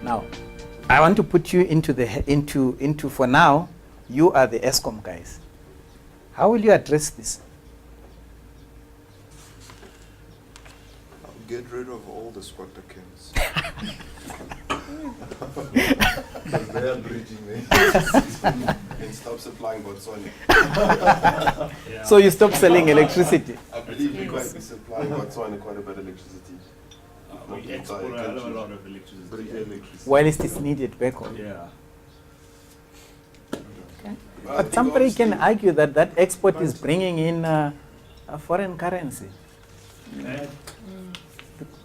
Now, I want to put you into for now, you are the ESCOM guys. How will you address this? I'll get rid of all the squatter camps. Because they are bridging me. And stop supplying Botswana. Yeah. So you stop selling electricity? I believe we might be supplying Botswana quite a bit of electricity. We export a lot of electricity. Whilst it's needed back home. Yeah. Okay. But somebody can argue that that export is bringing in a foreign currency.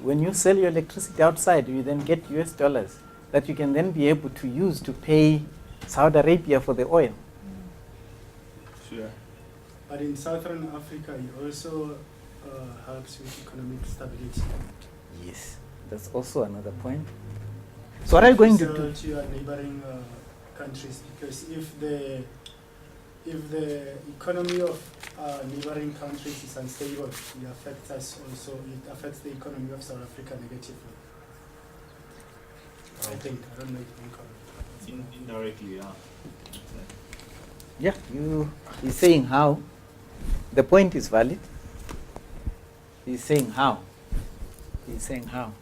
When you sell your electricity outside, you then get US dollars that you can then be able to use to pay Saudi Arabia for the oil. Sure. But in Southern Africa, it also helps with economic stability. Yes, that's also another point. So what are you going to do? To your neighboring countries, because if the economy of neighboring countries is unstable, it affects us also. It affects the economy of South Africa negatively. I think. I don't know if you can Indirectly, yeah. Yeah, he's saying how. The point is valid. He's saying how. He's saying how.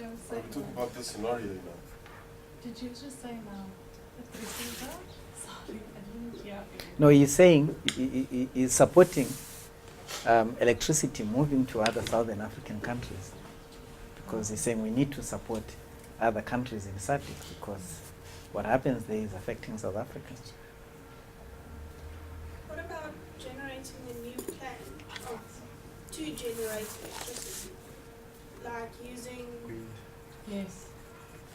I'm talking about the scenario, you know. Did you just say now? If this is that? Sorry, I didn't hear. No, he's saying he's supporting electricity moving to other Southern African countries, because he's saying we need to support other countries in SADC, because what happens there is affecting South Africa. What about generating a new plan to generate electricity? Like using... Yes.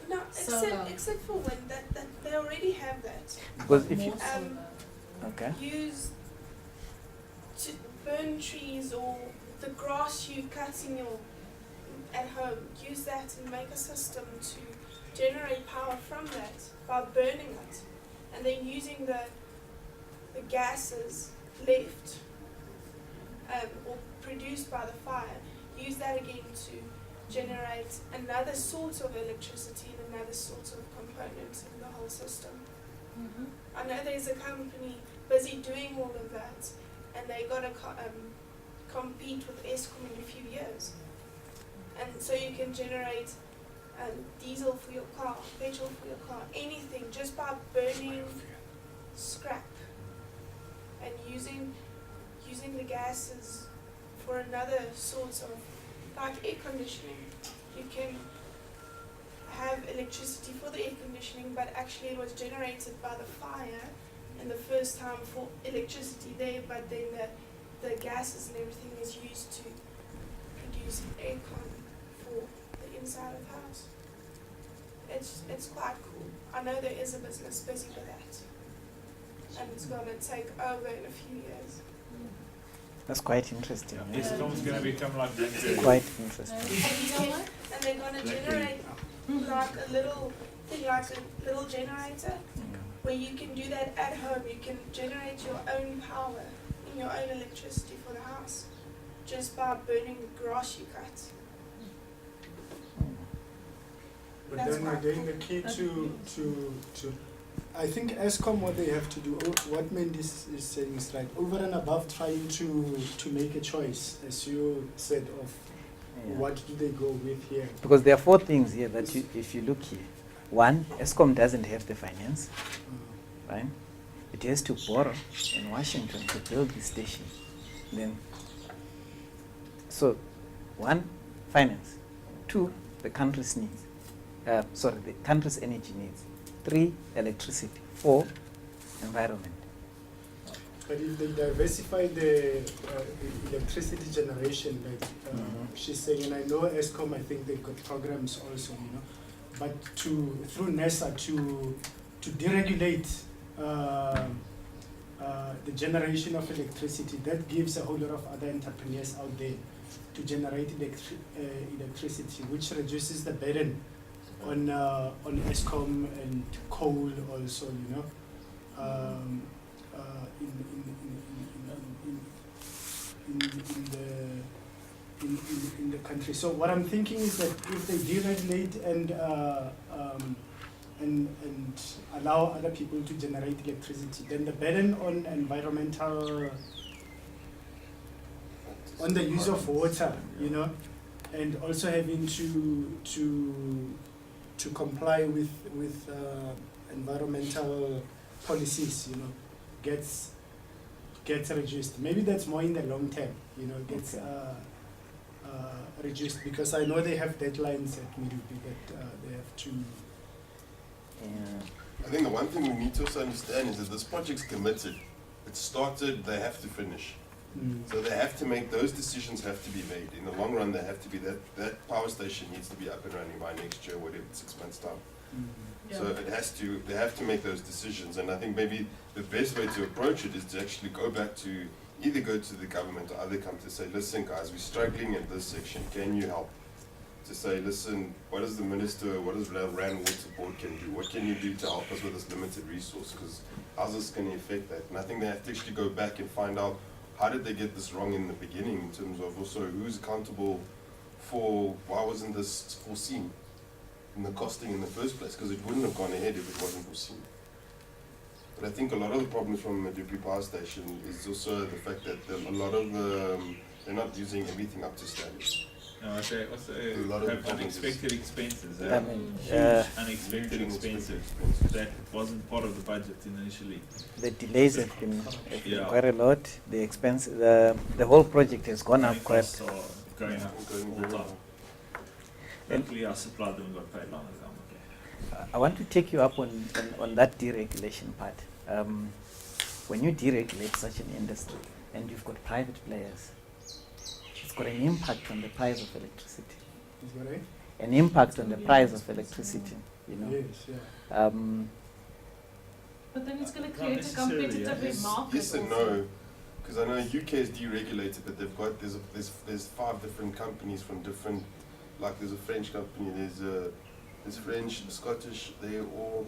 No, Solar. except for wind, that they already have that. Because if you... Okay. Use to burn trees or the grass you cut in your at home, use that and make a system to generate power from that by burning it, and then using the gases left or produced by the fire, use that again to generate another sort of electricity and another sort of component in the whole system. Mm-hmm. I know there's a company busy doing all of that, and they got to compete with ESCOM in a few years. And so you can generate diesel for your car, petrol for your car, anything, just by burning scrap and using the gases for another sort of, like air conditioning. You can have electricity for the air conditioning, but actually it was generated by the fire in the first time for electricity there, but then the gases and everything is used to produce aircon for the inside of the house. It's quite cool. I know there is a business busy with that, and it's going to take over in a few years. That's quite interesting. Yeah, ESCOM's going to become like that. Quite interesting. And they're going to generate like a little thing, like a little generator, where you can do that at home. You can generate your own power and your own electricity for the house just by burning the grass you cut. But That's then quite again, cool. the key to I think ESCOM, what they have to do, what Mendy is saying is right, over and above trying to make a choice, as you said, of what do they go with here. Because there are 4 things here that if you look here. 1, ESCOM doesn't have the finance, right? It has to borrow in Washington to build the station. Then, so 1, finance. 2, the country's needs. The country's energy needs. 3, electricity. 4, environment. But if they diversify the electricity generation, like she's saying, and I know ESCOM, I think they've got programs also, you know, but through NESA to deregulate the generation of electricity, that gives a whole lot of other entrepreneurs out there to generate electricity, which reduces the burden on ESCOM and coal also, you know. country. So what I'm thinking is that if they deregulate and allow other people to generate electricity, then the burden on environmental, on the use of water, you know, and also having to comply with environmental policies, you know, gets reduced. Maybe that's more in the long term, you know, gets reduced, because I know they have deadlines at Midupi that they have to. I think the one thing we need to also understand is that this project's committed. It started, they have to finish. So they have to make, those decisions have to be made. In the long run, they have to be, that power station needs to be up and running by next year, whatever, 6 months time. So it has to, they have to make those decisions, and I think maybe the best way to approach it is to actually go back to, either go to the government or other companies, say, listen guys, we're struggling in this section, can you help? To say, listen, what does the minister, what does Rand Water Board can do? What can you do to help us with this limited resource? Because how's this going to affect that? And I think they have to actually go back and find out, how did they get this wrong in the beginning, in terms of also who's accountable for, why wasn't this foreseen in the costing in the first place? Because it wouldn't have gone ahead if it wasn't foreseen. But I think a lot of the problems from Medupi Power Station is also the fact that a lot of the, they're not using everything up to standards. No, also A lot of have problems unexpected expenses. I mean, Huge unexpected Huge expenses expenses. that wasn't part of the budget initially. the delays have been Yeah. quite a lot. The expense, the whole project has gone up Running quite. costs are going up Going all very the time. well. Luckily, our supply didn't got paid long ago. Okay. I want to take you up on that deregulation part. When you deregulate such an industry and you've got private players, it's got an impact on the price of electricity. Is that right? An impact on the price of electricity, you know. Yes, yeah. But then it's going to Not create a necessarily, competitive yes. market. Yes and also. no, because I know UK is deregulated, but they've got, there's 5 different companies from different, like there's a French company, there's French, Scottish, they're all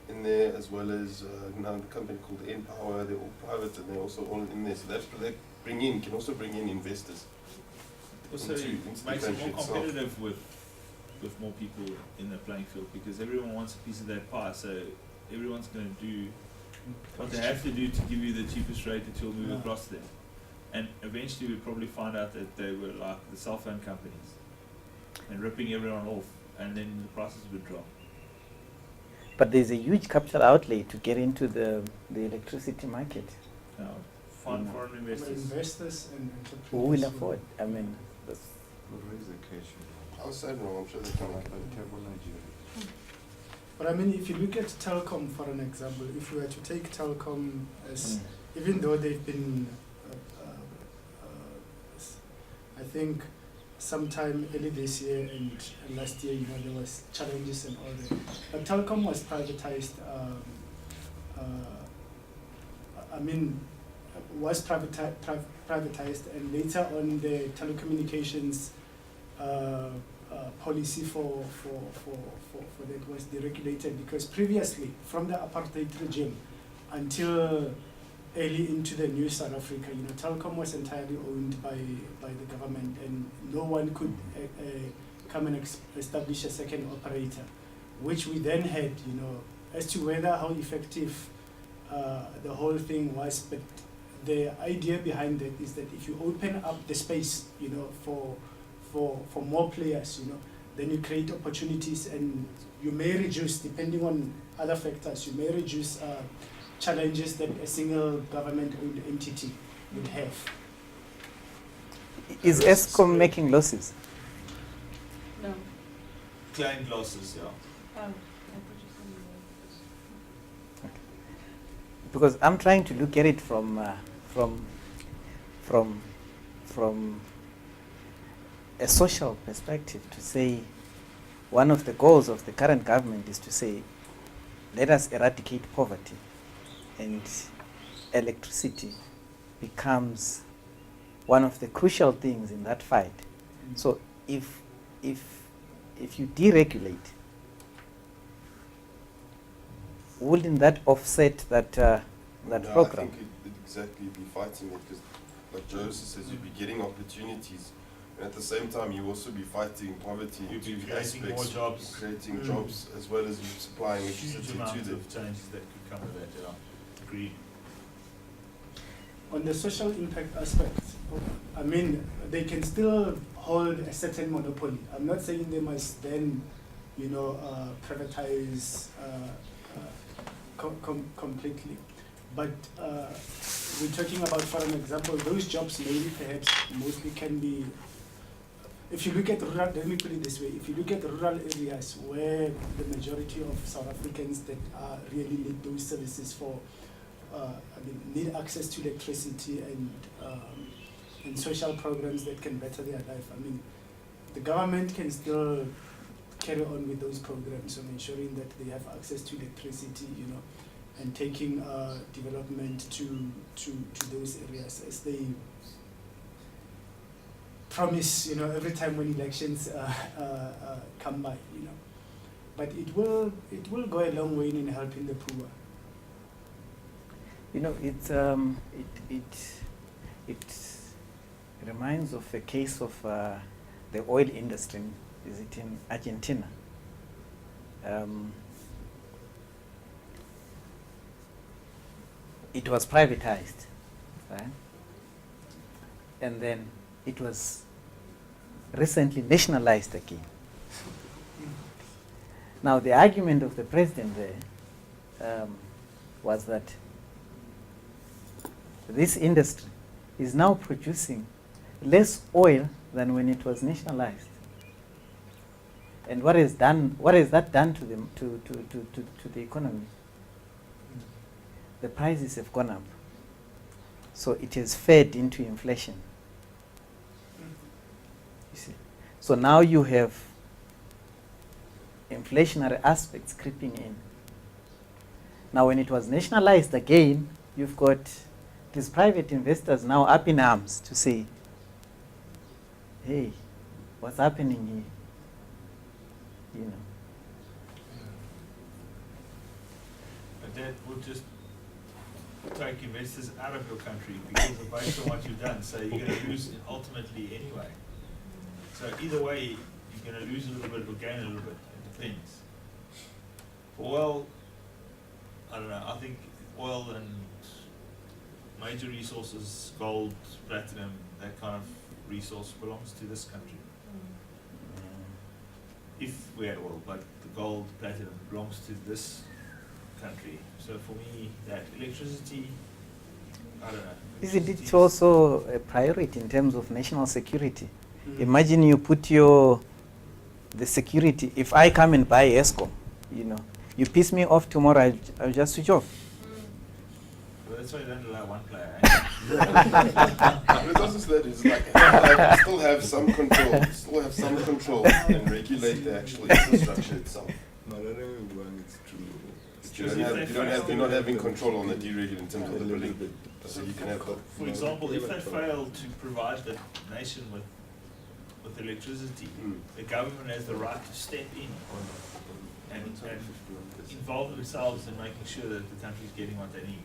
in there, as well as another company called Npower, they're all private and they're also all in there. So that can also bring in investors. Also, Into it the makes it country more itself. competitive with more people in the playing field, because everyone wants a piece of that pie. So everyone's going to do what they have to do to give you the cheapest rate that you'll move Yeah. across them. And eventually we'll probably find out that they were like the cell phone companies and ripping everyone off, and then the prices would drop. But there's a huge capital outlay to get into the electricity market. Find No. foreign investors. Investors and entrepreneurs. Who will afford? I mean, that's, Outside, no, I'm sure they can. But I mean, if you look at Telkom for an example, if we were to take Telkom as, even though they've been, I think sometime early this year and last year, you know, there was challenges and all that. But Telkom was privatized, privatized, and later on the telecommunications policy for that was deregulated, because previously, from the apartheid regime until early into the new South Africa, you know, Telkom was entirely owned by the government, and no one could come and establish a second operator, which we then had, you know, as to whether how effective the whole thing was. But the idea behind it is that if you open up the space, you know, for more players, you know, then you create opportunities, and you may reduce, depending on other factors, you may reduce challenges that a single government-owned entity would have. is ESCOM making losses? No. Claimed losses, yeah. I thought you said Because I'm trying to look at it from a social perspective, to say one of the goals of the current government is to say, let us eradicate poverty, and electricity becomes one of the crucial things in that fight. So if you deregulate, wouldn't that offset that No, program? I think it'd exactly be fighting it, because like Joseph says, you'd be getting opportunities, And at the same time, you also be fighting poverty in You'll be two creating more aspects, jobs. creating jobs as well as you supplying Huge electricity amount to them. of changes that could come with that, yeah. Agreed. On the social impact aspect, I mean, they can still hold a certain monopoly. I'm not saying they must then, privatize completely. But we're talking about, for an example, those jobs maybe perhaps mostly can be, if you look at rural, let me put it this way, if you look at rural areas where the majority of South Africans that really need those services for, need access to electricity and social programs that can better their life. I mean, the government can still carry on with those programs and ensuring that they have access to electricity, and taking development to those areas as they promise, every time when elections come by, But it will go a long way in helping the poor. It reminds of a case of the oil industry. Is it in Argentina? It was privatized, right? And then it was recently nationalized again. Now the argument of the president there was that this industry is now producing less oil than when it was nationalized. And what has that done to them, to the economy? The prices have gone up. So it has fed into inflation. You see. So now you have inflationary aspects creeping in. Now when it was nationalized again, you've got these private investors now up in arms to say, hey, what's happening here? But that would just take investors out of your country because of based on what you've done. So you're going to lose ultimately anyway. So either way, you're going to lose a little bit or gain a little bit. It depends. For oil, I don't know. I think oil and major resources, gold, platinum, that kind of resource belongs to this country. If we had oil, but the gold, platinum belongs to this country. So for me, that electricity, I don't know. Isn't it also a priority in terms of national security? Mm. Imagine you put the security, if I come and buy ESCOM, you piss me off tomorrow, I'll just switch off. Well, that's why you don't allow one player. But it's also that it's like still have some control and regulate the actual infrastructure itself. You're not having control on the deregulation in terms of the billing. So you can have. For example, if they fail to provide the nation with electricity, the government has the right to step in and involve themselves in making sure that the country is getting what they need.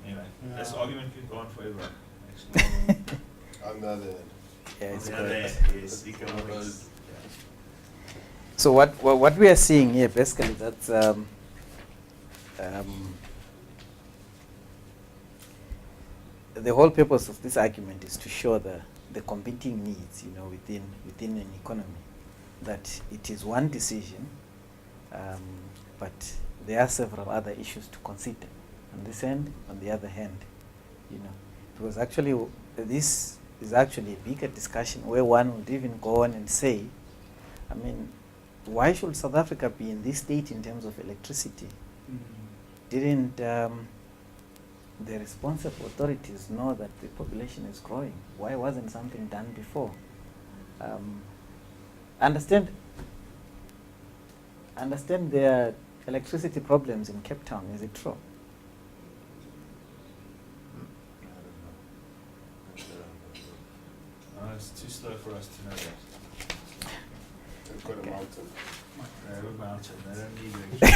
Anyway, this argument can go on forever, actually. On the other hand. Yeah, it's On the other correct. hand, yes, economics. So what we are seeing here basically that's the whole purpose of this argument is to show the competing needs, within an economy, that it is one decision, but there are several other issues to consider on this end, on the other hand, because actually this is actually a bigger discussion where one would even go on and say, I mean, why should South Africa be in this state in terms of electricity? Didn't the responsible authorities know that the population is growing? Why wasn't something done before? Understand there are electricity problems in Cape Town, is it true? It's too slow for us to know that. They've got a mountain. They have a mountain, they don't need electricity.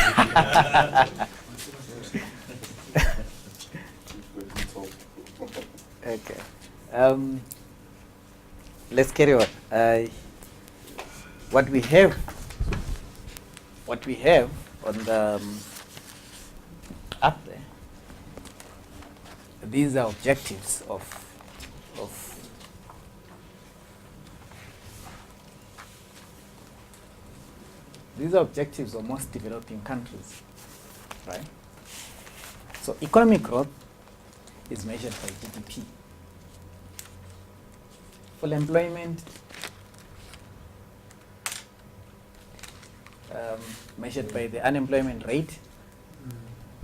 We've got detailed. Okay. let's carry on. What we have on the up there, these are objectives of these are objectives of most developing countries, right? So economic growth is measured by GDP. Full employment measured by the unemployment rate,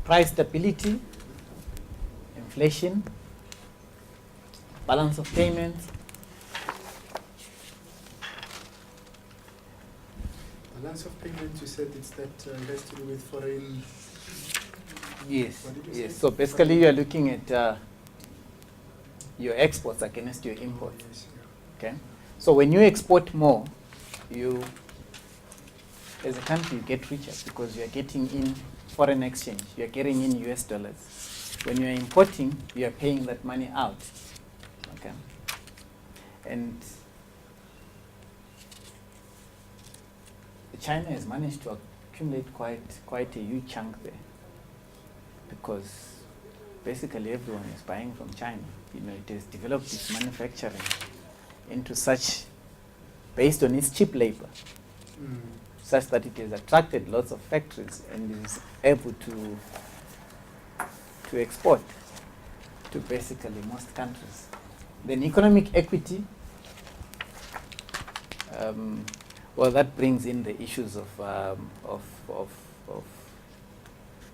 price stability, inflation, balance of payments. Balance of payments, you said it's that has to do with foreign. Yes, What did you yes. say? So basically you are looking at your exports against your imports. Yes, Okay. So when you export more, you, as a country, you get richer because you are getting in foreign exchange. You are getting in US dollars. When you are importing, you are paying that money out. Okay. And China has managed to accumulate quite a huge chunk there because basically everyone is buying from China. You know, it has developed its manufacturing into such, based on its cheap labor, such that it has attracted lots of factories and is able to export to basically most countries. Then economic equity, well, that brings in the issues of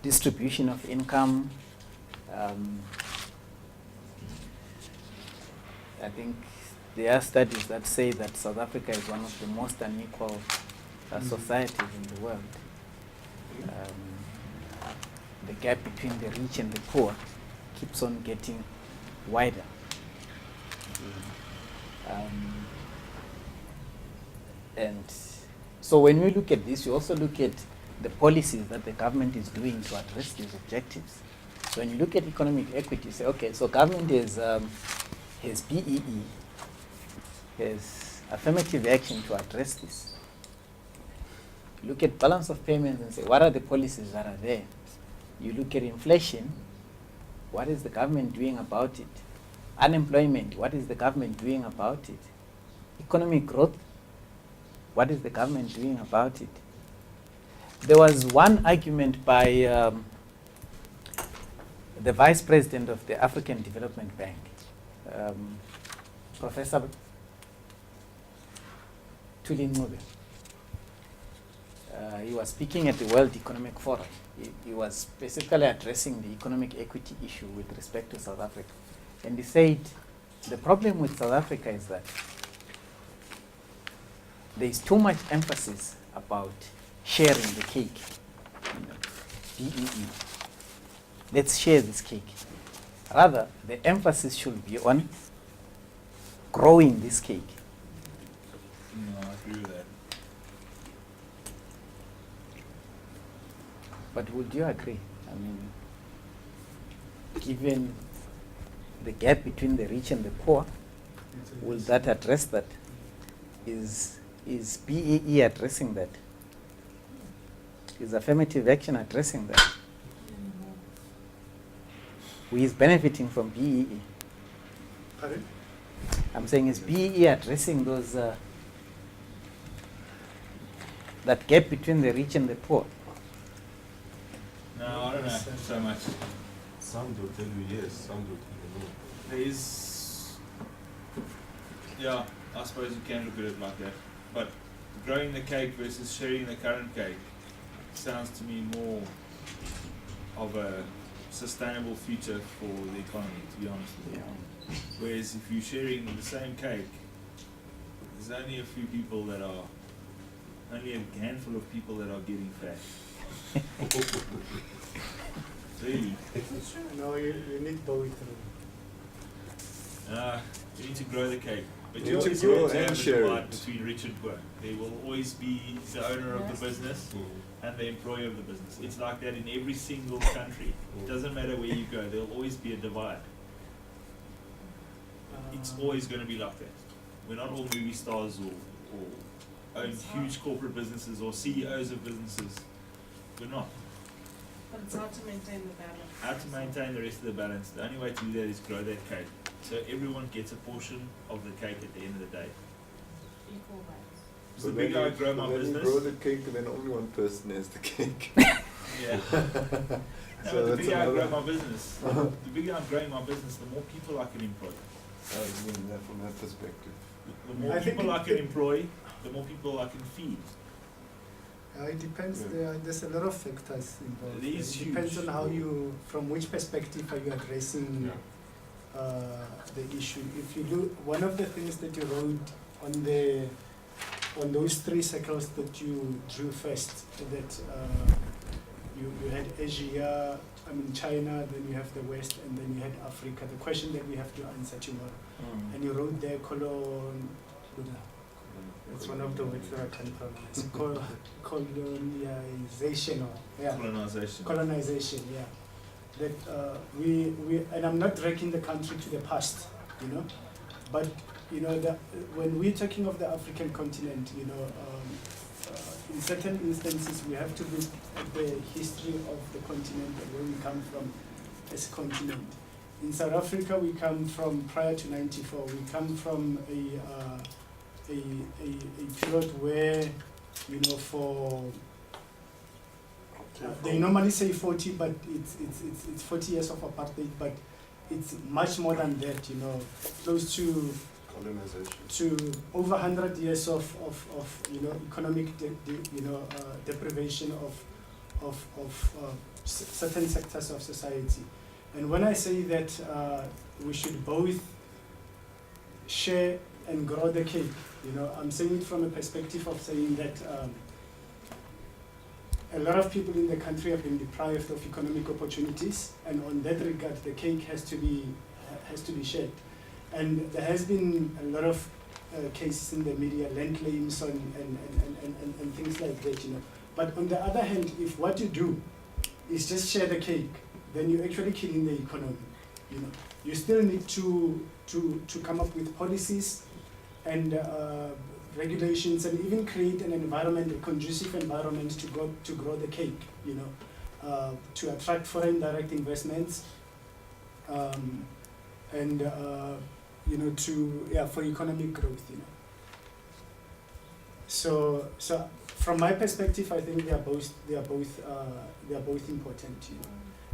distribution of income. I think there are studies that say that South Africa is one of the most unequal societies in the world. The gap between the rich and the poor keeps on getting wider. And so when we look at this, we also look at the policies that the government is doing to address these objectives. So when you look at economic equity, you say, okay, so government has BEE, has affirmative action to address this. Look at balance of payments and say, what are the policies that are there? You look at inflation, what is the government doing about it? Unemployment, what is the government doing about it? Economic growth, what is the government doing about it? There was one argument by the Vice President of the African Development Bank, Professor Tuli Ncube. He was speaking at the World Economic Forum. He was specifically addressing the economic equity issue with respect to South Africa. And he said, the problem with South Africa is that there is too much emphasis about sharing the cake. BEE. Let's share this cake. Rather, the emphasis should be on growing this cake. No, I agree with that. But would you agree? I mean, given the gap between the rich and the poor, will that address that? Is BEE addressing that? Is affirmative action addressing that? Who is benefiting from BEE? Pardon? I'm saying, is BEE addressing those that gap between the rich and the poor? No, I don't know so much. Some will tell you yes, some will tell you no. There is, yeah, I suppose you can look at it like that. But growing the cake versus sharing the current cake sounds to me more of a sustainable future for the economy, to be honest with you. Whereas if you're sharing the same cake, there's only a few people that are, only a handful of people that are getting fat. Really? No, you need both. You need to grow the cake. But You you need to always grow going to and have a share divide it. between rich and poor. There will always be the owner of the business and the employer of the business. It's like that in every single country. It doesn't matter where you go, there'll always be a divide. It's always going to be like that. we're not all movie stars or own huge corporate businesses or CEOs of businesses. We're not. But it's hard to maintain the balance. How to maintain the rest of the balance? The only way to do that is grow that cake. So everyone gets a portion of the cake at the end of the day. Equal rights. So the bigger I grow my when business, you grow the cake, then only one person has the cake. yeah. No, So but the that's bigger I grow another- my business, the bigger I'm growing my business, the more people I can employ. I mean that from that perspective. The more I think people I it- can employ, the more people I can feed. It depends. Yeah. There's a lot of factors involved. It is depends huge. on how you, from which perspective are you addressing the issue. If you do, one of the things that you wrote on those 3 circles that you drew first, that you had Asia, China, then you have the West, and then you had Africa. The question that we have to answer tomorrow. And you wrote there it's one of the words that I can't pronounce. Colonization, colonization, yeah. That we and I'm not dragging the country to the past, but when we're talking of the African continent, in certain instances we have to look at the history of the continent and where we come from as a continent. In South Africa, we come from prior to '94. We come from a period where, for they normally say 40, but it's 40 years of apartheid, but it's much more than that. Close to Colonization. to over 100 years of economic deprivation of certain sectors of society. And when I say that we should both share and grow the cake, I'm saying it from a perspective of saying that a lot of people in the country have been deprived of economic opportunities, and on that regard, the cake has to be shared. And there has been a lot of cases in the media, land claims and things like that, But on the other hand, if what you do is just share the cake, then you're actually killing the economy. You still need to come up with policies and regulations, and even create an environment, a conducive environment to grow the cake. To attract foreign direct investments, and for economic growth. So from my perspective, I think they are both important.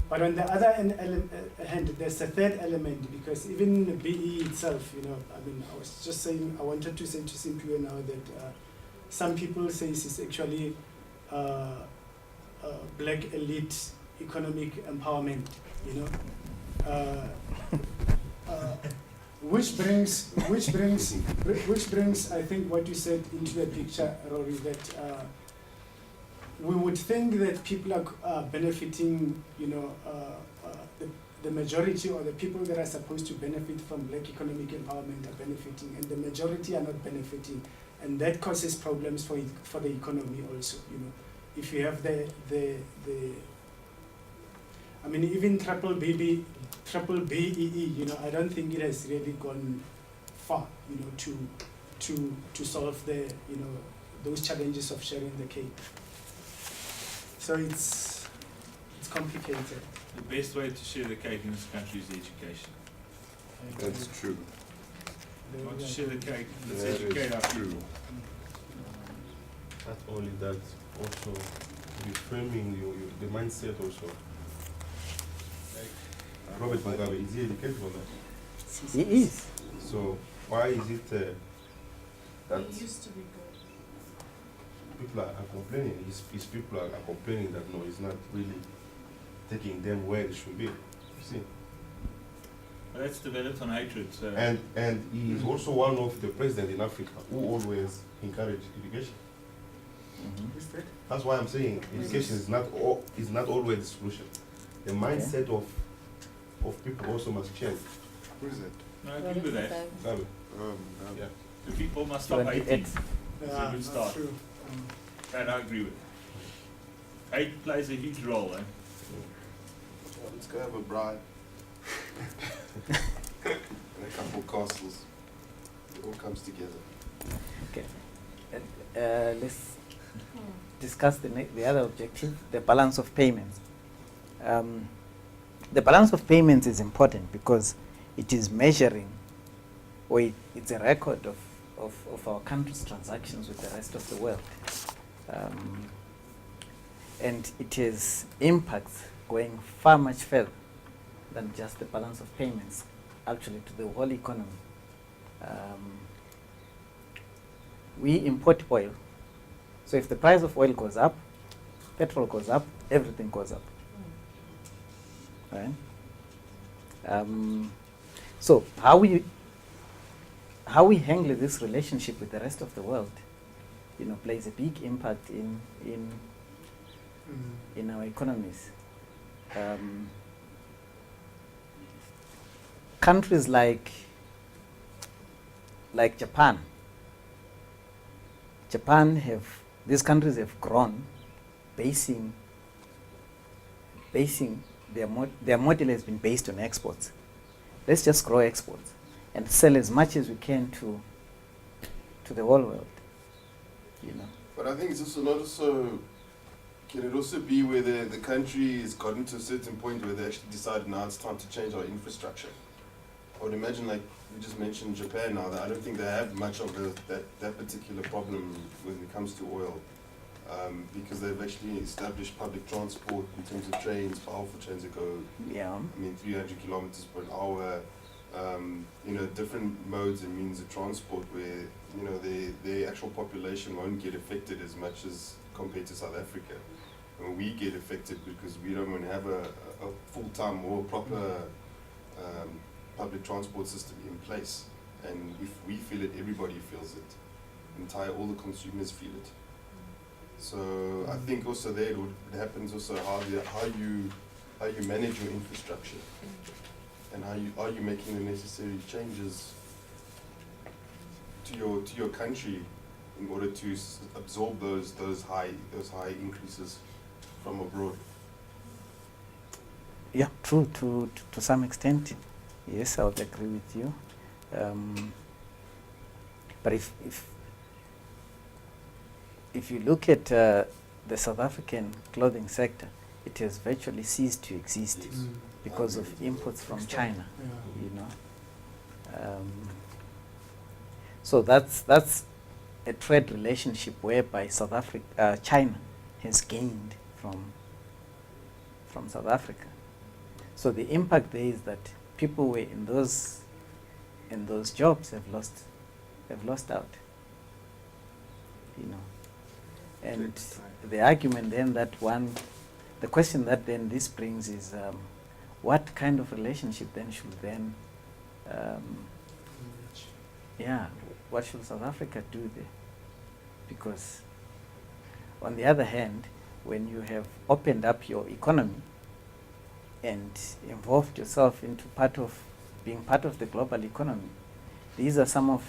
But on the other hand, there's a third element, because even BE itself, I was just saying, I wanted to say to Simpio now that some people say it's actually black elite economic empowerment, which brings, I think, what you said into the picture, Rory, that we would think that people are benefiting, the majority, or the people that are supposed to benefit from black economic empowerment are benefiting, and the majority are not benefiting, and that causes problems for the economy also. If you have even triple BEE, I don't think it has really gone far, to solve those challenges of sharing the cake. So it's complicated. The best way to share the cake in this country is education. That's true. Not to share the cake, let's That educate is our true. people. Not only that, also reframing the mindset also. Robert Mugabe, is he educated or not? He is. So why is it that It used to be good. people are complaining? His people are complaining that no, he's not really taking them where it should be. You see, But that's developed on hatred, so and he is also one of the presidents in Africa who always encourage education. Is that? That's why I'm saying education is not always the solution. The mindset of people also must change. Who is that? no, I agree with that. Mugabe. Yeah. The people must stop hating. 28. It's a good That's start. true. That I agree with. Hate plays a huge role, eh? Let's go have a bride. And a couple castles. it all comes together. Okay. Let's discuss the other objective, the balance of payments. The balance of payments is important because it is measuring, or it's a record of our country's transactions with the rest of the world. And it has impacts going far much further than just the balance of payments, actually to the whole economy. We import oil. So if the price of oil goes up, petrol goes up, everything goes up. Right? So how we handle this relationship with the rest of the world, plays a big impact in our economies. Countries like Japan. These countries have grown, basing their model has been based on exports. Let's just grow exports and sell as much as we can to the whole world. But I think it's also not also, can it also be where the country has gotten to a certain point where they actually decided now it's time to change our infrastructure? I would imagine, like we just mentioned Japan now, that I don't think they have much of that particular problem when it comes to oil, because they've actually established public transport in terms of trains, powerful trains that go, 300 kilometers per hour, different modes and means of transport where, the actual population won't get affected as much as compared to South Africa. And we get affected because we don't want to have a full-time or proper public transport system in place. And if we feel it, everybody feels it. All the consumers feel it. So I think also there it happens also how you manage your infrastructure, and are you making the necessary changes to your country in order to absorb those high increases from abroad. Yeah, true to some extent. Yes, I would agree with you. But if you look at the South African clothing sector, it has virtually ceased to exist because of imports from China. So that's a trade relationship whereby China has gained from South Africa. So the impact there is that people were in those jobs have lost out. And the argument then the question that then this brings is what kind of relationship then should then what should South Africa do there? Because on the other hand, when you have opened up your economy and involved yourself into being part of the global economy, these are some of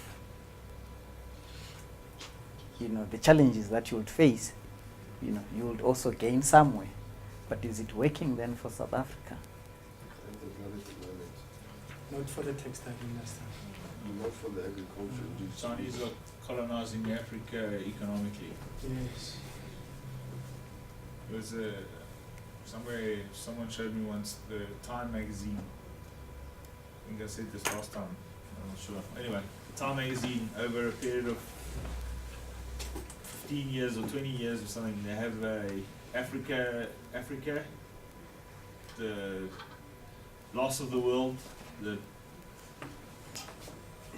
the challenges that you would face. You would also gain somewhere, but is it working then for South Africa? Not for the textile industry. Not for the agriculture. Chinese are colonizing Africa economically. Yes. There was someone showed me once the Time magazine. I think I said this last time. I'm not sure. Anyway, Time magazine, over a period of 15 years or 20 years or something, they have Africa, the loss of the world, the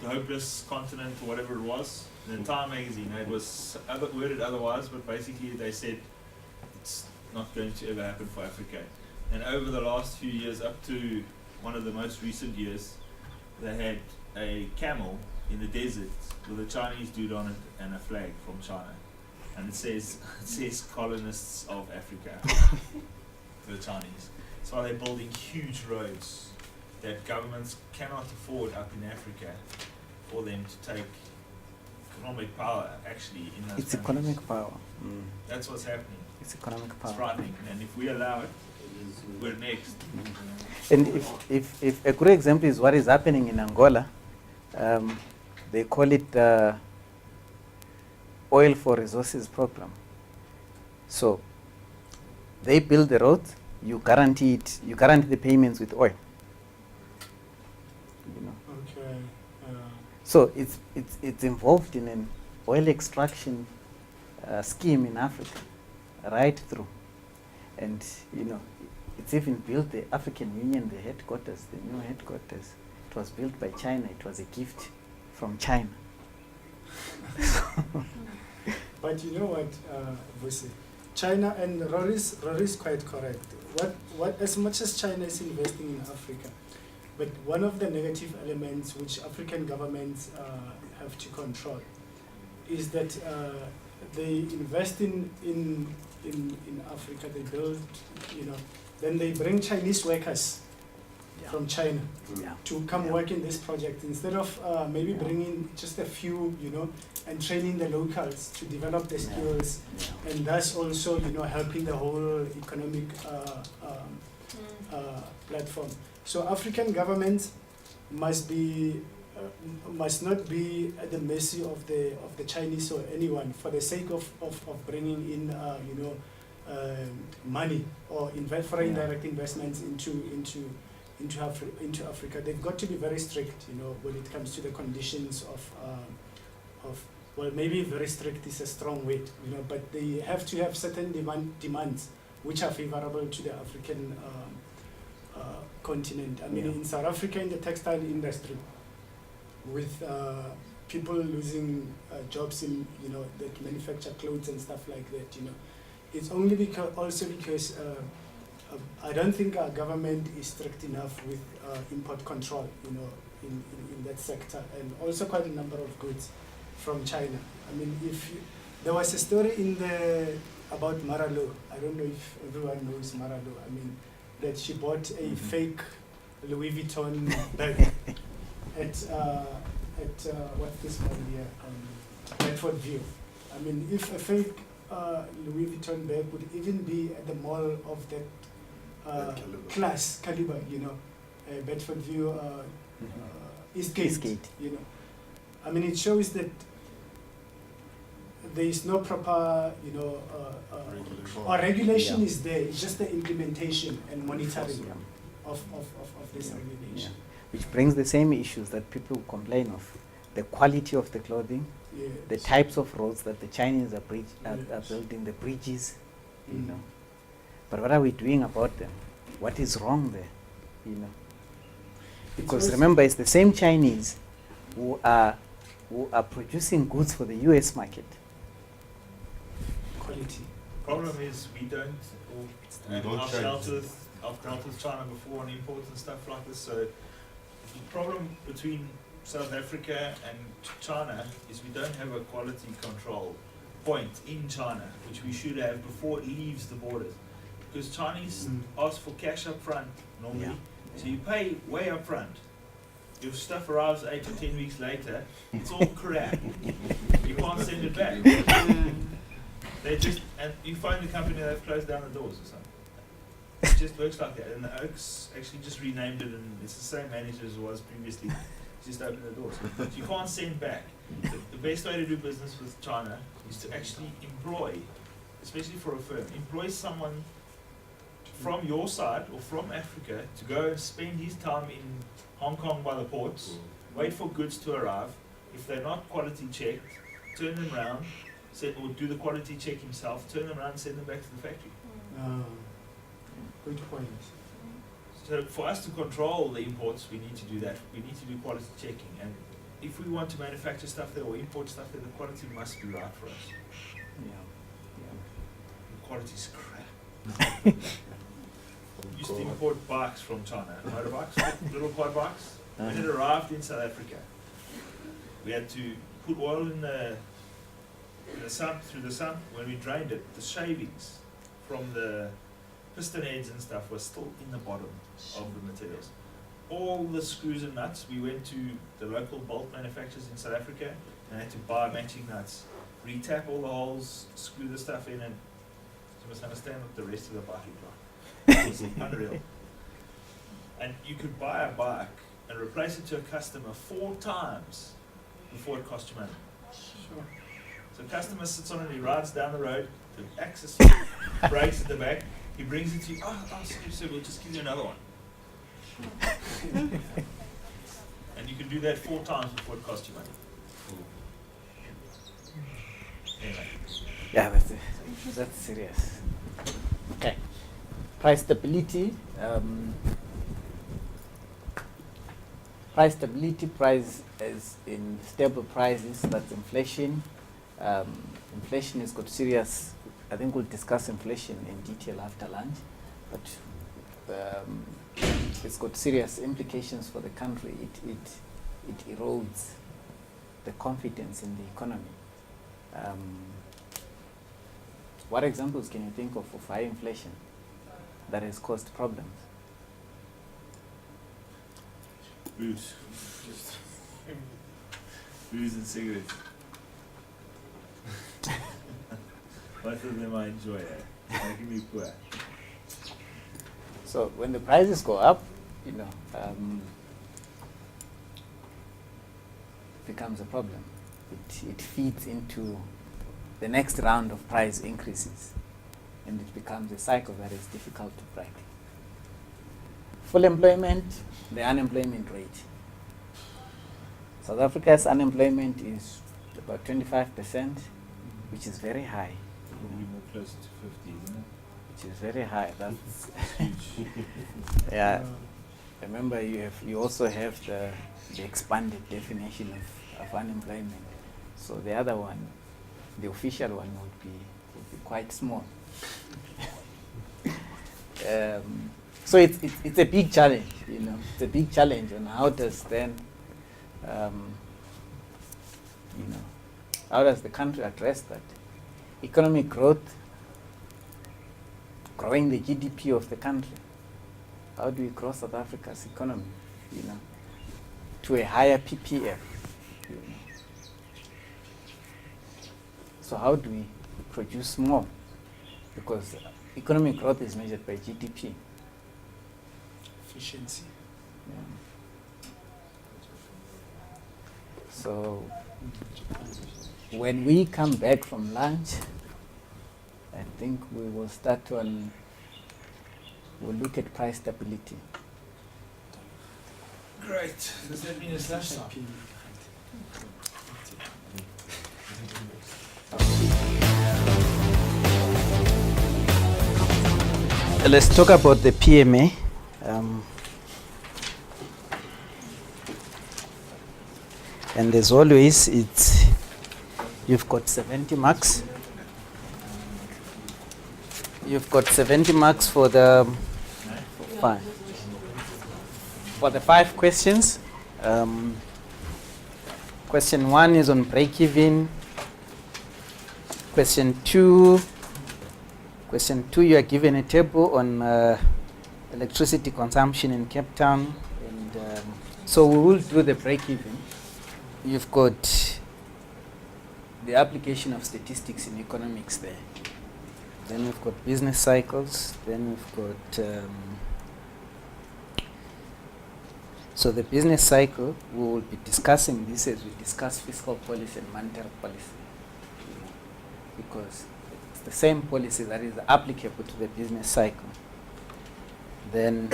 hopeless continent, or whatever it was. The Time magazine, it was worded otherwise, but basically they said it's not going to ever happen for Africa. And over the last few years, up to one of the most recent years, they had a camel in the desert with a Chinese dude on it and a flag from China. And it says colonists of Africa, the Chinese. So they're building huge roads that governments cannot afford up in Africa for them to take economic power actually in those It's countries. economic power. That's what's happening. It's economic It's power. frightening. And if we allow it, we're next. And if a good example is what is happening in Angola, They call it the Oil for Resources Program. So they build the road, you guarantee it, you guarantee the payments with oil. You know. Okay. So it's involved in an oil extraction scheme in Africa, right through. And you know, it's even built the African Union, the headquarters, the new headquarters. It was built by China. It was a gift from China. But you know what, Vusi? China, and Rory's quite correct. What as much as China is investing in Africa, but one of the negative elements which African governments have to control is that they invest in Africa. They build, you know, then they bring Chinese workers from China Yeah. to come Yeah. work in this project instead of maybe Yeah. bringing just a few, you know, and training the locals to develop the Yeah. skills, Yeah. and thus also, you know, helping the whole economic platform. So African governments must be must not be at the mercy of the Chinese or anyone for the sake of bringing in you know money or foreign Yeah. direct investments into Africa. They've got to be very strict, you know, when it comes to the conditions of well, maybe very strict is a strong word, you know, but they have to have certain demands which are favorable to the African continent. I mean, Yeah. in South Africa, in the textile industry, with people losing jobs in, you know, that manufacture clothes and stuff like that, you know, it's only because I don't think our government is strict enough with import control, you know, in that sector, and also quite a number of goods from China. I mean, there was a story about Maralo. I don't know if everyone knows Maralo. I mean, that she bought a fake Louis Vuitton bag at what's this mall here, Bedford View. I mean, if a fake Louis Vuitton bag would even be at the mall of that caliber, you know, Bedford View, Eastgate, Eastgate. you know. I mean, it shows that there is no proper, you know, or regulation Yeah. is there. It's just the implementation and monitoring Yeah. of this Yeah. regulation. Which brings the same issues that people complain of: the quality of the clothing, Yes. the types of roads that the Chinese are Yes. building, the bridges, you Mm. know. But what are we doing about them? What is wrong there, you know? Because also- remember, it's the same Chinese who are producing goods for the U.S. market. Quality. Problem is we don't, We and don't I've charge. dealt with China before on imports and stuff like this. So the problem between South Africa and China is we don't have a quality control point in China, which we should have before it leaves the borders. Because Chinese ask for cash up front normally, Yeah. so you pay way up front. Your stuff arrives 8 or 10 weeks later, it's all crap. You can't send it back. They just, and you find the company, they've closed down the doors or something. It just works like that. And the Oaks actually just renamed it, and it's the same manager as it was previously. Just open the doors. So you can't send back. The best way to do business with China is to actually employ, especially for a firm, employ someone from your side or from Africa to go and spend his time in Hong Kong by the ports, wait for goods to arrive. If they're not quality checked, turn them around, or do the quality check himself, turn them around and send them back to the factory. Good point. So for us to control the imports, we need to do that. We need to do quality checking. And if we want to manufacture stuff there or import stuff there, the quality must be right for us. Yeah. The quality's crap. We used to import bikes from China, motorbikes, little quad bikes. When it arrived in South Africa, we had to put oil in the sun, through the sun. When we drained it, the shavings from the piston heads and stuff was still in the bottom of the materials. All the screws and nuts, we went to the local bolt manufacturers in South Africa and had to buy matching nuts, retap all the holes, screw the stuff in, and you must understand what the rest of the bike looked like. It was unreal. And you could buy a bike and replace it to a customer 4 times before it costs you money. Sure. So customer sits on it, he rides down the road, the access brakes at the back, he brings it to you, oh, sorry sir, we'll just give you another one. And you can do that 4 times before it costs you money. Anyway. Yeah, that's serious. Okay. Price stability. Price stability, price is in stable prices, that's inflation. Inflation has got serious, I think we'll discuss inflation in detail after lunch, but it's got serious implications for the country. It erodes the confidence in the economy. What examples can you think of high inflation that has caused problems? Booze. Booze and cigarettes. Both of them I enjoy, making me poor. So when the prices go up, becomes a problem. It feeds into the next round of price increases, and it becomes a cycle that is difficult to break. Full employment, the unemployment rate. South Africa's unemployment is about 25%, which is very high. Probably more closer to 50, isn't it? Which is very high. That's Huge. yeah. Remember, you also have the expanded definition of unemployment. So the other one, the official one, would be quite small. So it's a big challenge, It's a big challenge on how does then, how does the country address that? Economic growth, growing the GDP of the country. How do we grow South Africa's economy, to a higher PPF? So how do we produce more? Because economic growth is measured by GDP. Efficiency. Yeah. So when we come back from lunch, I think we will we'll look at price stability. Great. Does that mean it's lunchtime? Let's talk about the PMA. And as always, you've got 70 marks. You've got 70 marks for the 5 questions. Question 1 is on break-even. Question 2, you are given a table on electricity consumption in Cape Town. And so we will do the break-even. You've got the application of statistics in economics there. Then we've got business cycles. Then we've got so the business cycle, we will be discussing this as we discuss fiscal policy and monetary policy, because it's the same policy that is applicable to the business cycle. Then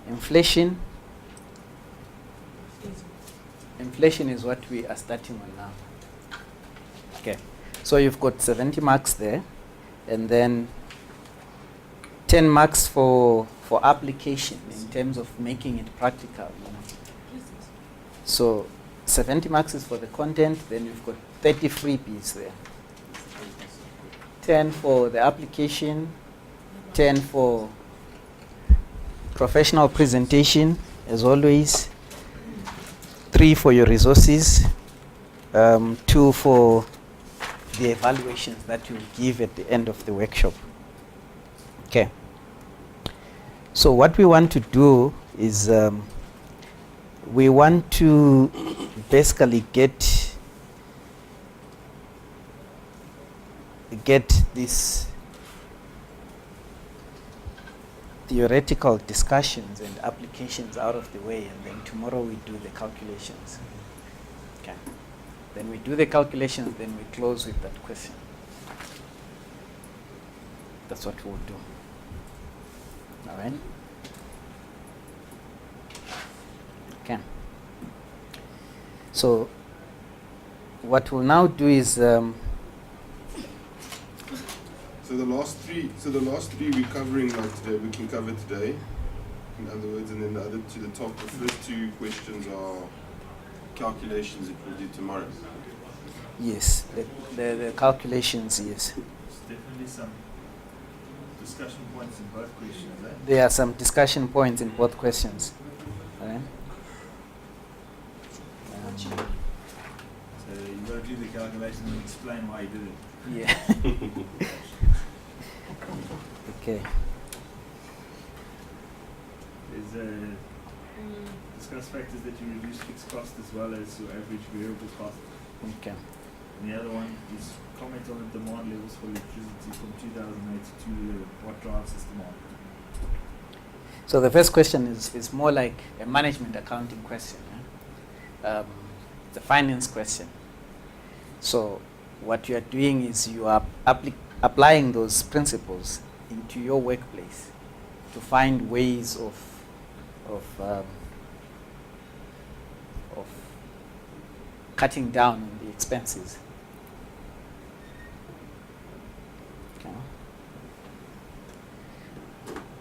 inflation. Inflation is what we are starting on now. Okay, so you've got 70 marks there, and then 10 marks for application in terms of making it practical. So 70 marks is for the content, then you've got 30 freebies there. 10 for the application, 10 for professional presentation, as always, 3 for your resources, 2 for the evaluations that you give at the end of the workshop. Okay. So what we want to do is we want to basically get this theoretical discussions and applications out of the way, and then tomorrow we do the calculations. Okay. Then we do the calculations, then we close with that question. That's what we'll do. All right? Okay. So what we'll now do is So the last three we're covering like today, we can cover today, in other words, and then the other to the top, the first two questions are calculations that we'll do tomorrow. yes, the calculations, yes. There's definitely some discussion points in both questions, eh? There are some discussion points in both questions. All right? So you got to do the calculations and explain why you did it. Yeah. Okay. There's discuss factors that you reduce fixed cost as well as your average variable cost. Okay. And the other one is comment on the demand levels for electricity from 2008 to 2011. What drives this demand? So the first question is more like a management accounting question. It's a finance question. So what you are doing is you are applying those principles into your workplace to find ways of cutting down on the expenses. Okay.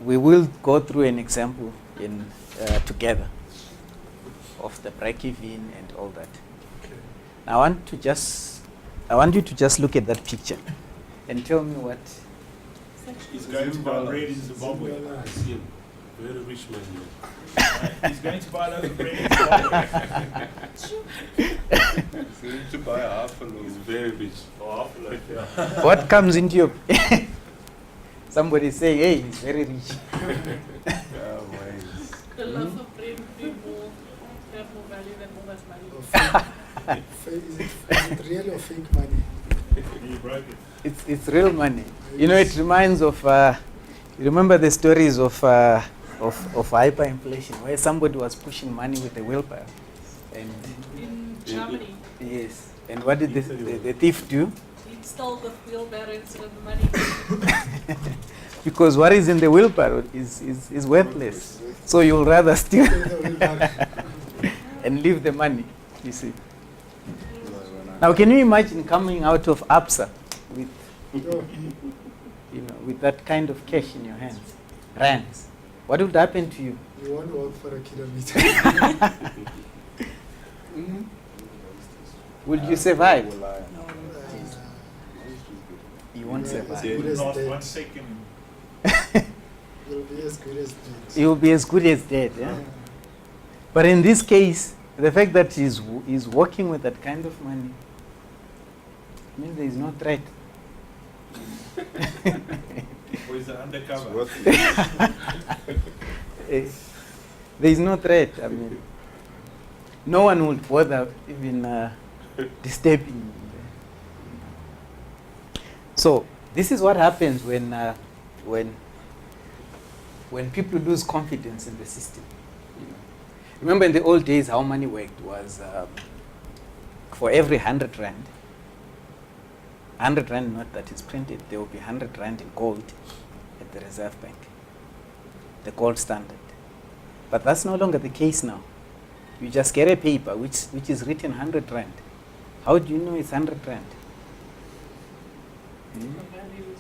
We will go through an example in together of the break-even and all that. I want you to just look at that picture and tell me what. He's going to buy bread in Zimbabwe. Very rich man. He's going to buy a loaf of bread in Zimbabwe. He's going to buy half a loaf. He's very rich. Oh, half a loaf, yeah. What comes into your somebody saying, hey, he's very rich. The loaf of bread would be more, have more value than all that money. Is it real or fake money? You broke it. It's real money. You know, it reminds of you remember the stories of hyperinflation, where somebody was pushing money with a wheelbarrow, and In Germany, yes, and what did the thief do? he stole the wheelbarrow instead of the money. Because what is in the wheelbarrow is worthless. So you'll rather steal and leave the money, you see. Now can you imagine coming out of APSA with with that kind of cash in your hands? Rands. What would happen to you? You won't walk for a kilometer. Would you survive? Uh, You won't Yeah, survive. it's good as Not dead. 1 second. You'll be as good as dead. You'll be as good as dead. Yeah? But in this case, the fact that he's working with that kind of money means there is no threat. Or is it undercover? What is Eh, there is no threat. I mean, no one would bother even disturbing you. So this is what happens when people lose confidence in the system. You know. Remember in the old days how money worked was for every 100 rand, 100 rand note that is printed, there will be 100 rand in gold at the Reserve Bank, the gold standard. But that's no longer the case now. You just get a paper which is written 100 rand. How do you know it's 100 rand? The value is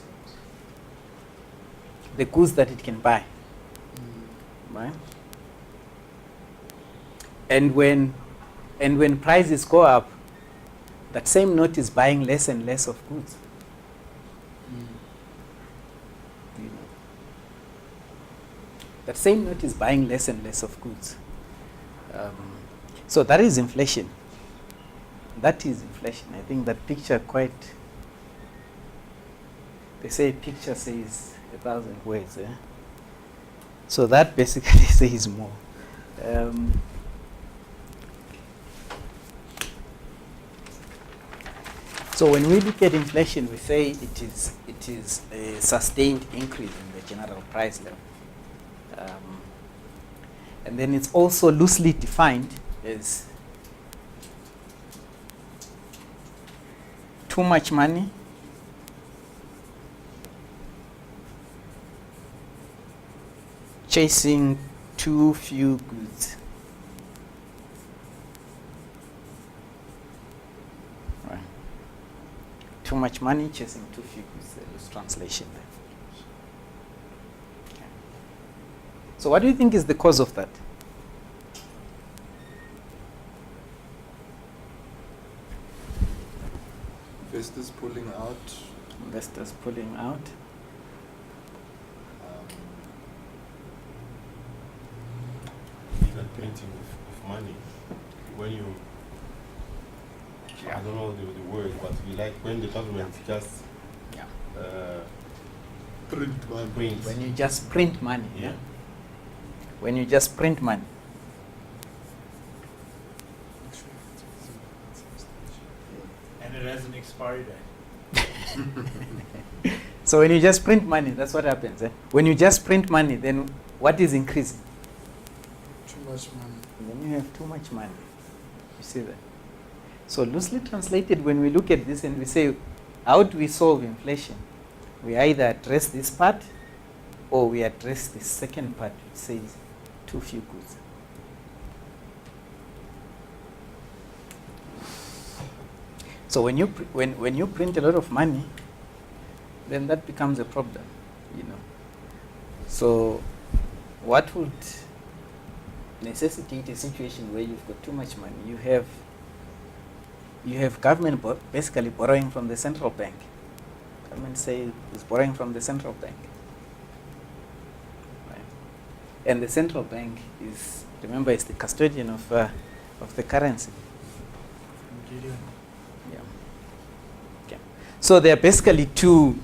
The goods that it can buy. Right? And when prices go up, that same note is buying less and less of goods. You know. That same note is buying less and less of goods. So that is inflation. That is inflation. I think that picture quite. They say a picture says 1,000 words. Eh? So that basically says more. So when we look at inflation, we say it is a sustained increase in the general price level. And then it's also loosely defined as too much money chasing too few goods. Right. Too much money chasing too few goods. There is translation there. Okay. So what do you think is the cause of that? Investors pulling out. Investors pulling out. Even printing of money. When you, I don't know the word, but we like when the government just Yeah. Print money. prints. When you just print money. Yeah. When you just print money. And it has an expiry date. So when you just print money, that's what happens. When you just print money, then what is increasing? Too much money. When you have too much money. You see that? So loosely translated, when we look at this and we say, how do we solve inflation? We either address this part or we address the second part, which says too few goods. So when you when you print a lot of money, then that becomes a problem, you know. So what would necessitate a situation where you've got too much money? You have government basically borrowing from the central bank. Government say is borrowing from the central bank. Right? And the central bank is, remember, is the custodian of the currency. Gideon. Yeah. Okay. So there are basically two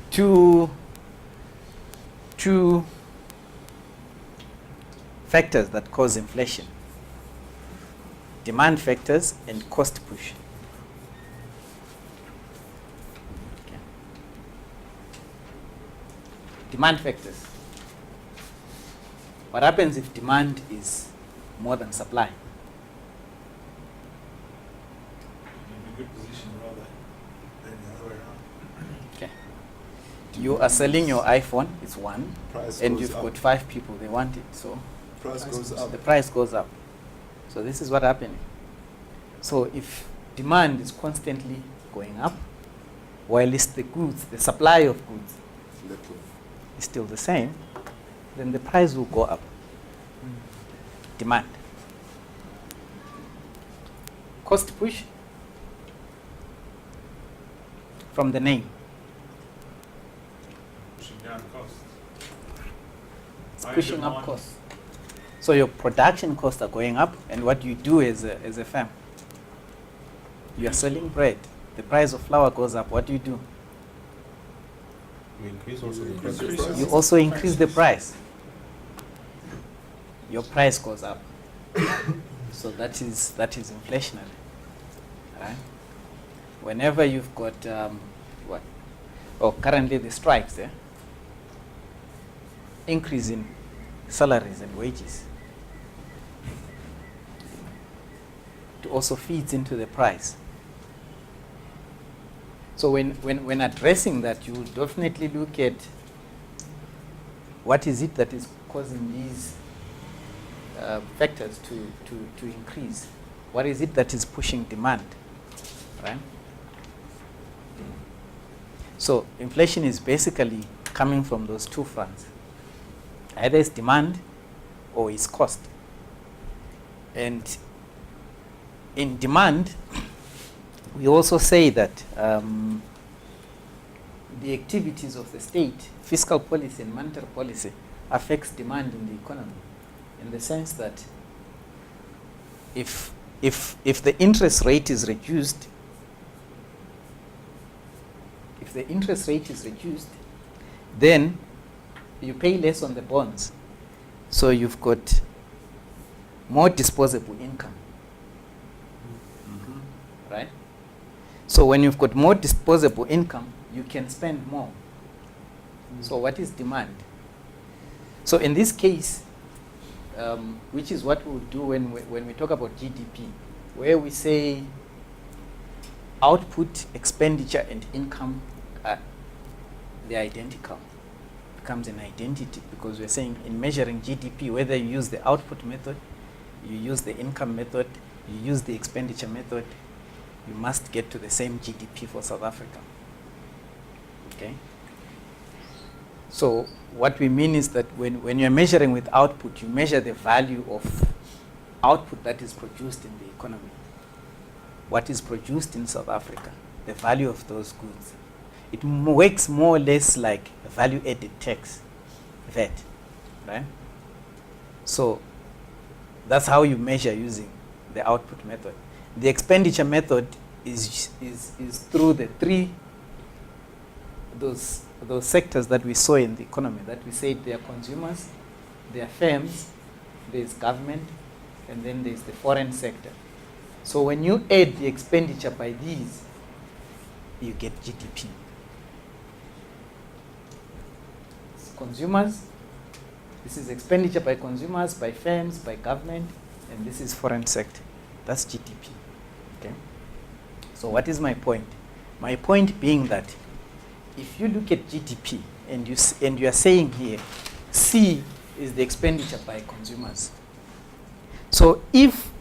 factors that cause inflation: demand factors and cost push. Okay. Demand factors. What happens if demand is more than supply? You're in a good position rather than the other way around. Okay. You are selling your iPhone, it's one, Price and goes you've up. got 5 people, they want it, so Price goes up. the price goes up. So this is what happening. So if demand is constantly going up, while it's the goods, the supply of goods Little. is still the same, then the price will go up. Demand. Cost push, from the name. Pushing down costs. It's Higher pushing up demand. costs. So your production costs are going up, and what you do as a firm, you are selling bread. The price of flour goes up. What do? You increase also the Increase price. the price. You also increase the price. Your price goes up. So that is inflationary. Right? Whenever you've got currently the strikes, increase in salaries and wages. It also feeds into the price. So when addressing that, you will definitely look at what is it that is causing these factors to increase. What is it that is pushing demand, right? So inflation is basically coming from those two fronts. Either it's demand or it's cost. And in demand, we also say that the activities of the state, fiscal policy and monetary policy, affects demand in the economy, in the sense that if the interest rate is reduced, then you pay less on the bonds. So you've got more disposable income. Right? So when you've got more disposable income, you can spend more. So what is demand? So in this case, which is what we'll do when we talk about GDP, where we say output, expenditure, and income are they're identical. Becomes an identity because we're saying in measuring GDP, whether you use the output method, you use the income method, you use the expenditure method, you must get to the same GDP for South Africa. Okay? So what we mean is that when you're measuring with output, you measure the value of output that is produced in the economy. What is produced in South Africa, the value of those goods. It works more or less like a value-added tax, VAT, right? So that's how you measure using the output method. The expenditure method is through the three those sectors that we saw in the economy that we said they are consumers, they are firms, there's government, and then there's the foreign sector. So when you add the expenditure by these, you get GDP. It's consumers, this is expenditure by consumers, by firms, by government, and this is foreign sector. That's GDP. Okay. So what is my point? My point being that if you look at GDP and you are saying here, C is the expenditure by consumers. So if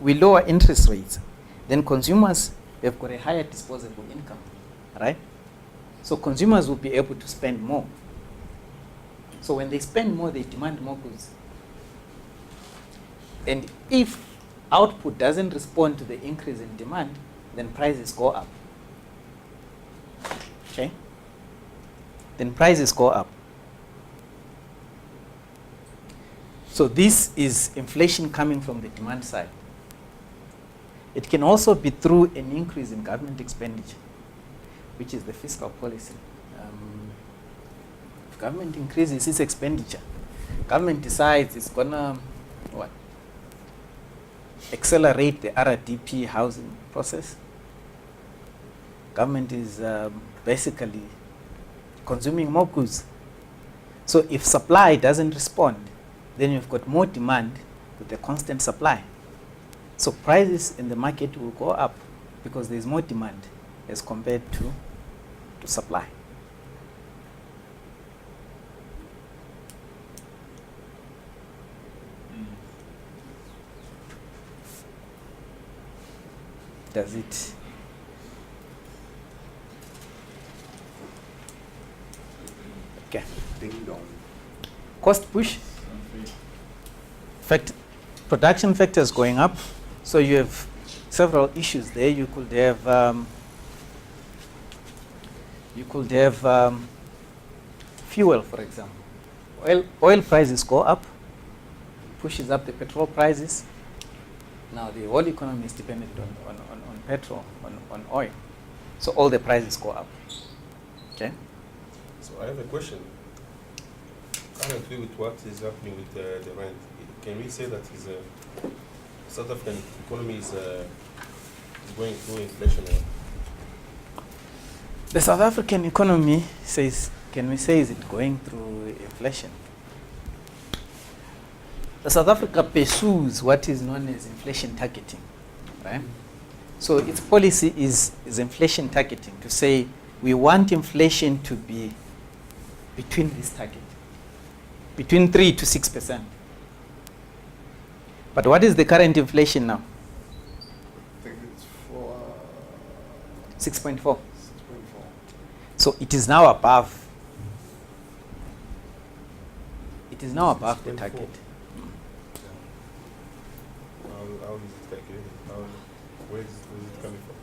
we lower interest rates, then consumers have got a higher disposable income, right? So consumers will be able to spend more. So when they spend more, they demand more goods. And if output doesn't respond to the increase in demand, then prices go up. Okay? Then prices go up. So this is inflation coming from the demand side. It can also be through an increase in government expenditure, which is the fiscal policy. If government increases its expenditure, government decides it's gonna accelerate the RDP housing process. Government is basically consuming more goods. So if supply doesn't respond, then you've got more demand with a constant supply. So prices in the market will go up because there's more demand as compared to supply. Does it? Okay. Ding dong. Cost push. Production factors going up. So you have several issues there. You could have fuel, for example. Oil prices go up, pushes up the petrol prices. Now the whole economy is dependent on petrol, on oil. So all the prices go up. Okay? So I have a question. Currently with what is happening with the rent, can we say that South African economy is going through inflation? The South African economy can we say is it going through inflation? South Africa pursues what is known as inflation targeting, right? So its policy is inflation targeting, to say we want inflation to be between this target, between 3 to 6%. But what is the current inflation now? I think it's 6.4. 6.4. So it is now above. It is now above the 6.4. target. How is it calculated? Where is it coming from?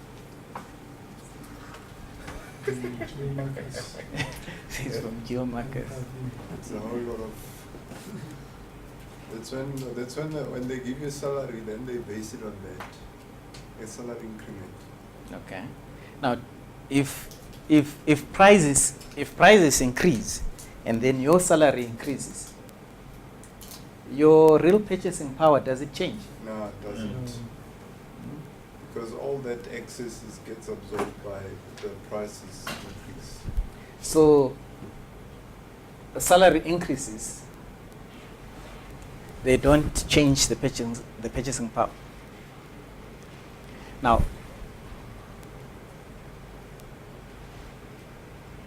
It's from geomarkers. It's a whole lot of. That's when they give you salary, then they base it on that, a salary increment. Okay. Now, if prices increase, and then your salary increases, your real purchasing power, does it change? No, it doesn't. Because all that excess gets absorbed by the prices increase. So the salary increases, they don't change the purchasing power. Now,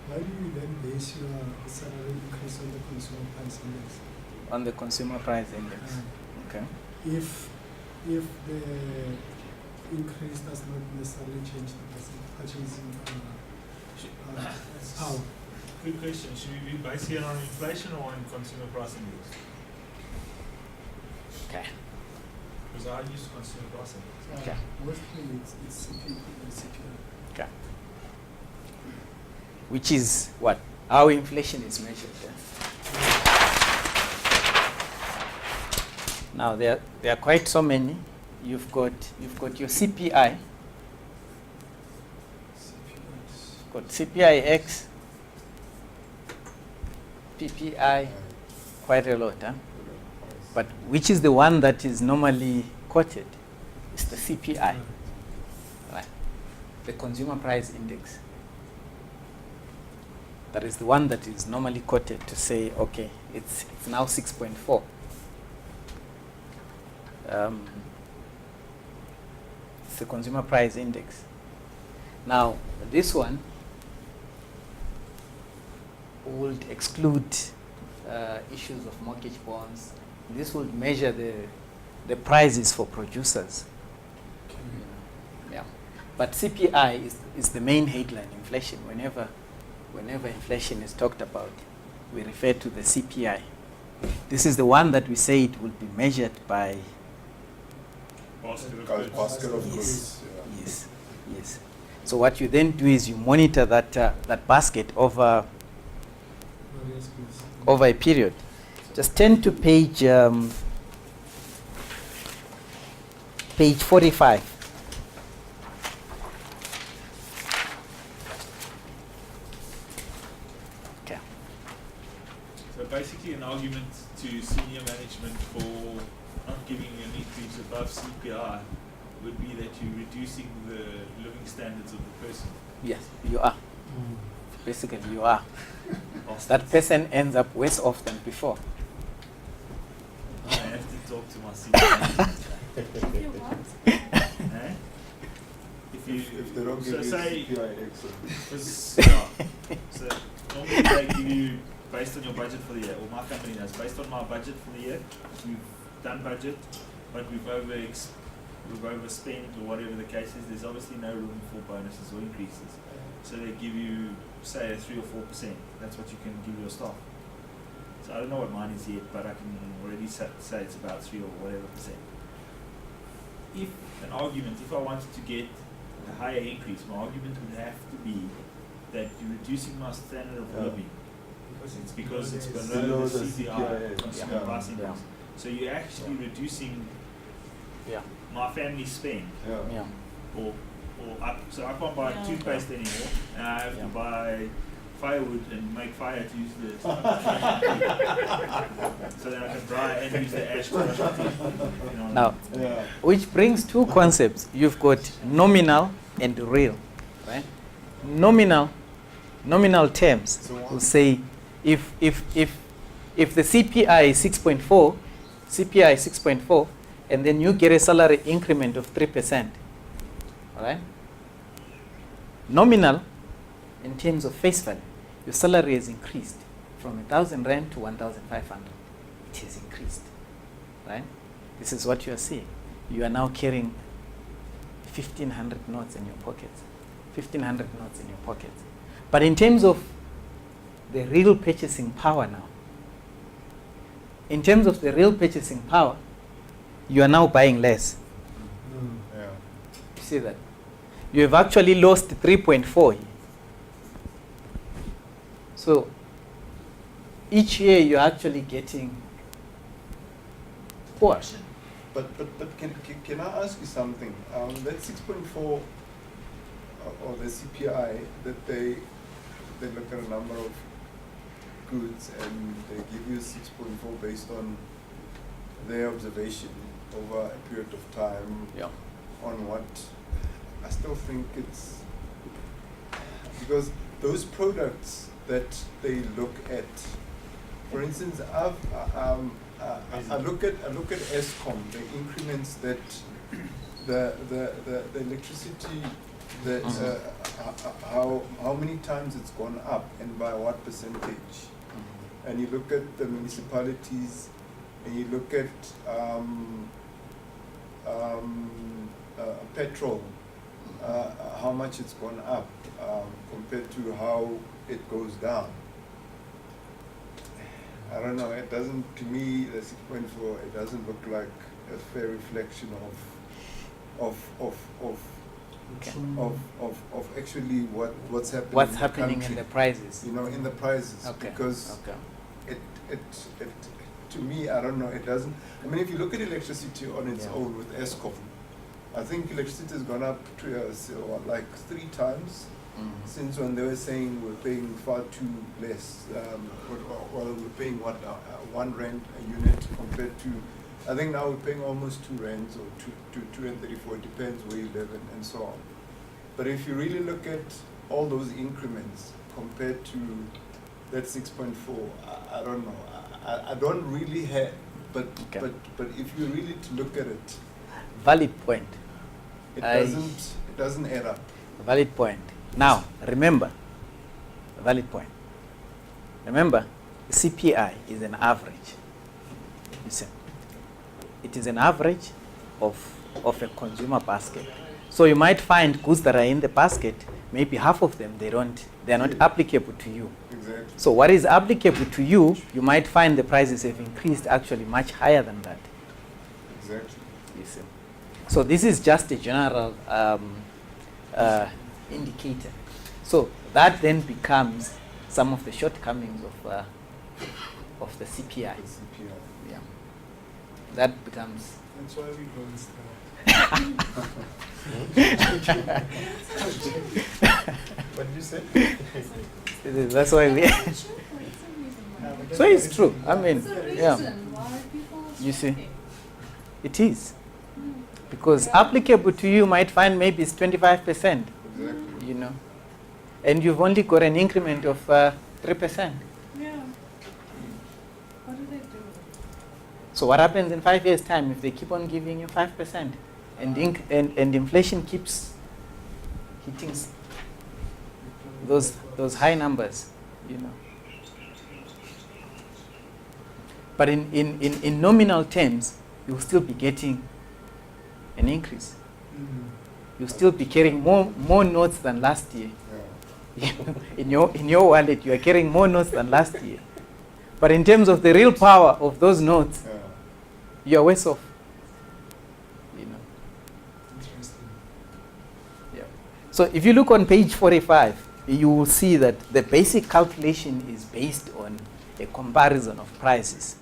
How do you then base your salary increase on the consumer price index? on the consumer price index, okay. If the increase does not necessarily change the purchasing power. Good question. Should we be basing it on inflation or on consumer price index? Okay. Because I use consumer price index. Okay. Mostly it's CPI. Okay. Which is what? How inflation is measured. Now there are quite so many. You've got your CPI. You've got CPIX, PPI, quite a lot, huh? But which is the one that is normally quoted? It's the CPI, right? The Consumer Price Index. That is the one that is normally quoted to say, okay, it's now 6.4. It's the Consumer Price Index. Now, this one would exclude issues of mortgage bonds. This would measure the prices for producers. Yeah. But CPI is the main headline inflation. Whenever inflation is talked about, we refer to the CPI. This is the one that we say it will be measured by. Basket of Yes. goods. Yes, yes. So what you then do is you monitor that basket over a period. Just turn to page 45. Okay. So basically an argument to senior management for not giving you an increase above CPI would be that you're reducing the living standards of the person. Yes, you are. Basically, you are. That person ends up worse off than before. I have to talk to my senior management. If you want. Eh? If they don't give you say, CPI so normally they give you based on your budget for the year, or my company does, based on my budget for the year, we've done budget, but we've overspent or whatever the case is. There's obviously no room for bonuses or increases. So they give you, say, a 3 or 4%. That's what you can give your staff. So I don't know what mine is yet, but I can already say it's about 3 or whatever percent. If I wanted to get a higher increase, my argument would have to be that you're reducing my standard of living. Because it's below the CPI, consumer price index. So you're actually reducing my family spend. Yeah. So I can't buy toothpaste anymore, and I have to buy firewood and make fire to use the so then I can dry and use the ash to brush my teeth. You know Now, which brings two concepts. You've got nominal and real, right? Nominal terms will say if the CPI is 6.4, and then you get a salary increment of 3%, all right? Nominal, in terms of face value, your salary has increased from 1,000 rand to 1,500. It has increased, right? This is what you are seeing. You are now carrying 1,500 notes in your pockets. 1,500 notes in your pockets. But in terms of the real purchasing power now, you are now buying less. You see that? You have actually lost 3.4. So each year you're actually getting what? But can I ask you something? That 6.4 or the CPI, that they look at a number of goods and they give you 6.4 based on their observation over a period of time. Yeah. On what I still think it's because those products that they look at, for instance, I look at ESCOM, the increments that the electricity, how many times it's gone up and by what percentage. And you look at the municipalities, and you look at petrol, how much it's gone up compared to how it goes down. I don't know, it doesn't, to me, the 6.4, it doesn't look like a fair reflection of actually what's happening. What's in the happening in country. the prices? You know, in the prices, Okay. because Okay. it to me, I don't know, it doesn't. I mean, if you look at electricity on its Yeah. own with ESCOM, I think electricity has gone up like 3 times since when they were saying we're paying far too less. Well, we're paying what R1 a unit compared to, I think now we're paying almost R2 or 2.34. It depends where you live and so on. But if you really look at all those increments compared to that 6.4, I don't know. I don't really have, but Okay. but if you really to look at it, Valid point. it I- doesn't add up. Valid point. Now, remember, valid point. Remember, CPI is an average. Listen, it is an average of a consumer basket. So you might find goods that are in the basket, maybe half of them they are not applicable to you. Exactly. So what is applicable to you, you might find the prices have increased actually much higher than that. Exactly. You see. So this is just a general indicator. So that then becomes some of the shortcomings of the CPI. The CPI. Yeah. That becomes. That's why we don't start. What did you say? That's why we. So it's true. I mean, yeah. You see, it is because applicable to you might find maybe it's 25%. Exactly. You know, and you've only got an increment of 3%. Yeah. What do they do? So what happens in 5 years' time if they keep on giving you 5% and inflation keeps hitting those high numbers, you know? But in nominal terms, you'll still be getting an increase. You'll still be carrying more notes than last year. Yeah. in your wallet, you are carrying more notes than last year. But in terms of the real power of those notes, Yeah. you are worse off. You know. Interesting. Yeah. So if you look on page 45, you will see that the basic calculation is based on a comparison of prices